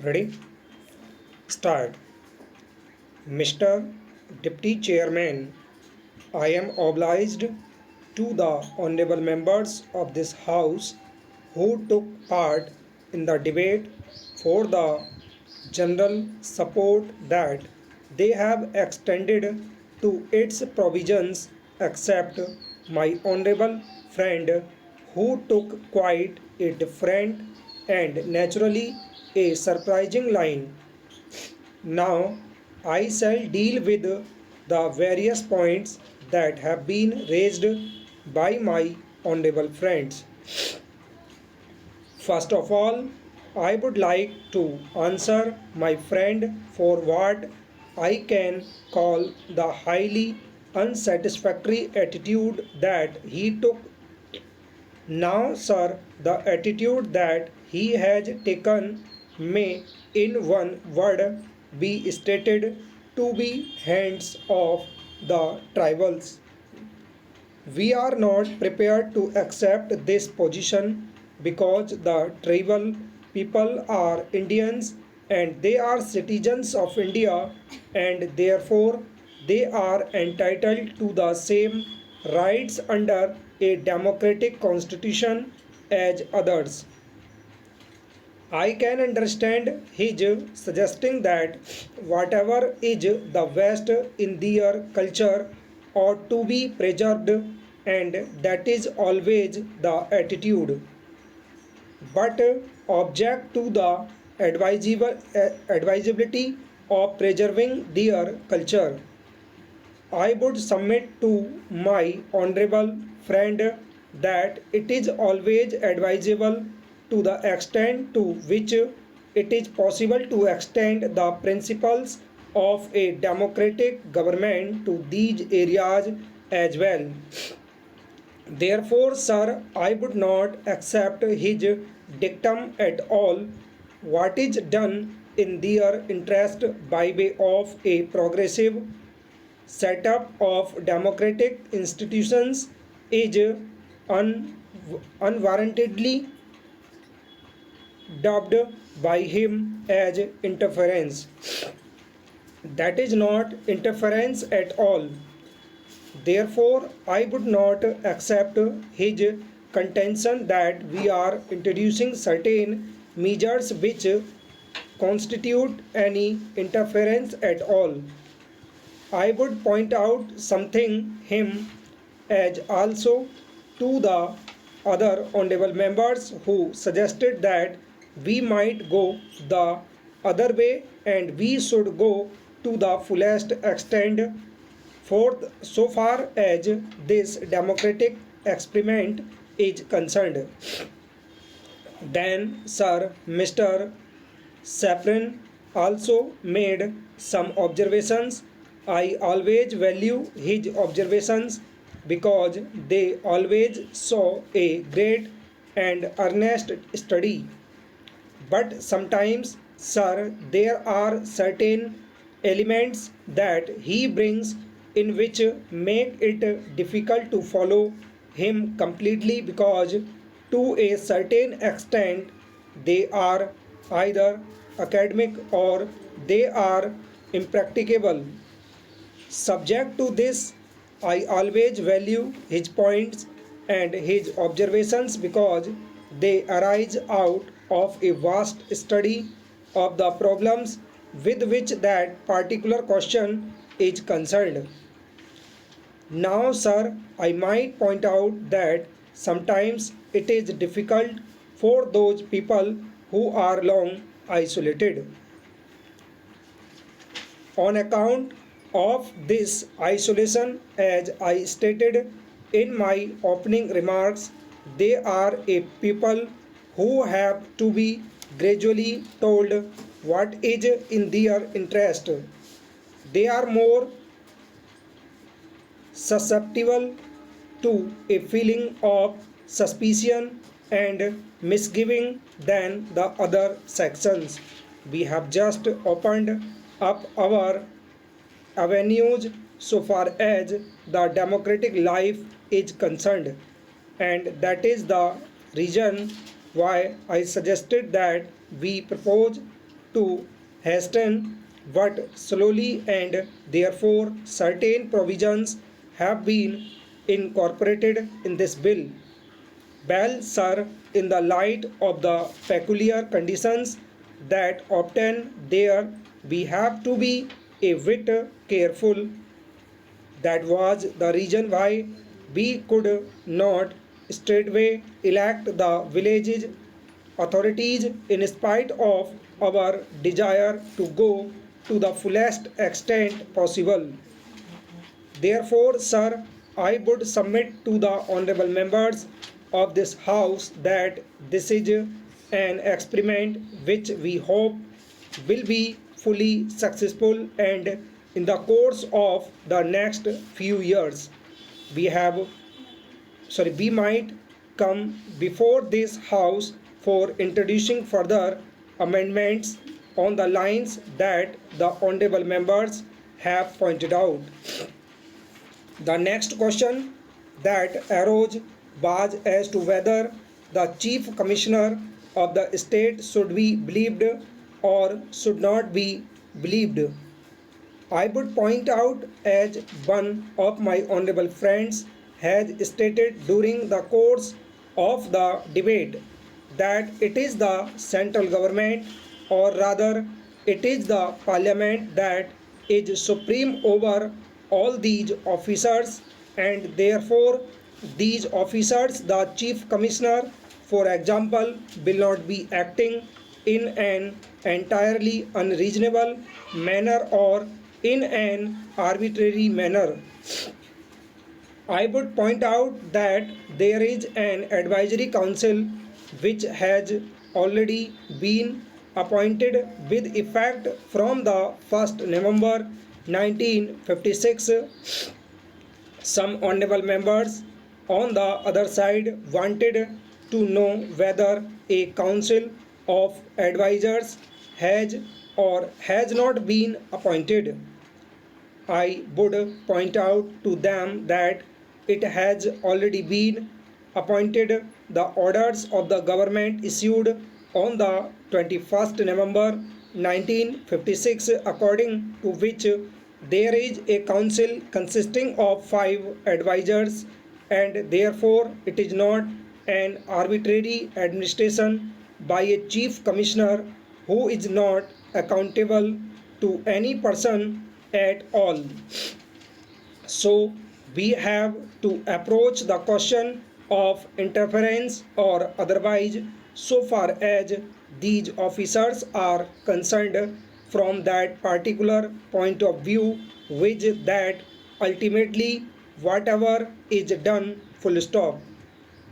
Ready? Start. Mr. Deputy Chairman, I am obliged to the honorable members of this House who took part in the debate for the general support that they have extended to its provisions, except my honorable friend who took quite a different and naturally a surprising line. Now, I shall deal with the various points that have been raised by my honorable friends. First of all, I would like to answer my friend for what I can call the highly unsatisfactory attitude that he took. Now, sir, the attitude that he has taken may, in one word, be stated to be hands off the tribals. We are not prepared to accept this position because the tribal people are Indians and they are citizens of India, and therefore they are entitled to the same rights under a democratic constitution as others. I can understand his suggesting that whatever is the best in their culture ought to be preserved, and that is always the attitude. But object to the advisability of preserving their culture. I would submit to my honorable friend that it is always advisable, to the extent to which it is possible, to extend the principles of a democratic government to these areas as well. Therefore, sir, I would not accept his dictum at all. What is done in their interest by way of a progressive setup of democratic institutions is unwarrantedly dubbed by him as interference. That is not interference at all. Therefore, I would not accept his contention that we are introducing certain measures which constitute any interference at all. I would point out something him as also to the other honorable members who suggested that we might go the other way and we should go to the fullest extent for so far as this democratic experiment is concerned. Then Sir Mr. Safran also made some observations. I always value his observations because they always show a great and earnest study. But sometimes, sir, there are certain elements that he brings in which make it difficult to follow him completely, because to a certain extent they are either academic or they are impracticable. Subject to this, I always value his points and his observations because they arise out of a vast study of the problems with which that particular question is concerned. Now, sir, I might point out that sometimes it is difficult for those people who are long isolated. On account of this isolation, as I stated in my opening remarks, they are a people who have to be gradually told what is in their interest. They are more susceptible to a feeling of suspicion and misgiving than the other sections. We have just opened up our avenues so far as the democratic life is concerned, and that is the reason why I suggested that we propose to hasten but slowly, and therefore certain provisions have been incorporated in this bill. Bell, sir, in the light of the peculiar conditions that obtain there, we have to be a bit careful. That was the reason why we could not straightway elect the village authorities in spite of our desire to go to the fullest extent possible. Therefore, sir, I would submit to the honorable members of this house that this is an experiment which we hope will be fully successful, and in the course of the next few years we might come before this house for introducing further amendments on the lines that the honorable members have pointed out. The next question that arose was as to whether the Chief Commissioner of the state should be believed or should not be believed. I would point out, as one of my honorable friends has stated during the course of the debate, that it is the central government, or rather, it is the parliament, that is supreme over all these officers, and therefore, these officers, the chief commissioner, for example, will not be acting in an entirely unreasonable manner or in an arbitrary manner. I would point out that there is an advisory council which has already been appointed with effect from the 1st November 1956. Some honorable members on the other side wanted to know whether a council of advisors has or has not been appointed. I would point out to them that it has already been appointed. The orders of the government issued on the 21st November 1956, according to which there is a council consisting of 5 advisors, and therefore it is not an arbitrary administration by a chief commissioner who is not accountable to any person at all. So we have to approach the question of interference or otherwise so far as these officers are concerned from that particular point of view, which that ultimately whatever is done, full stop.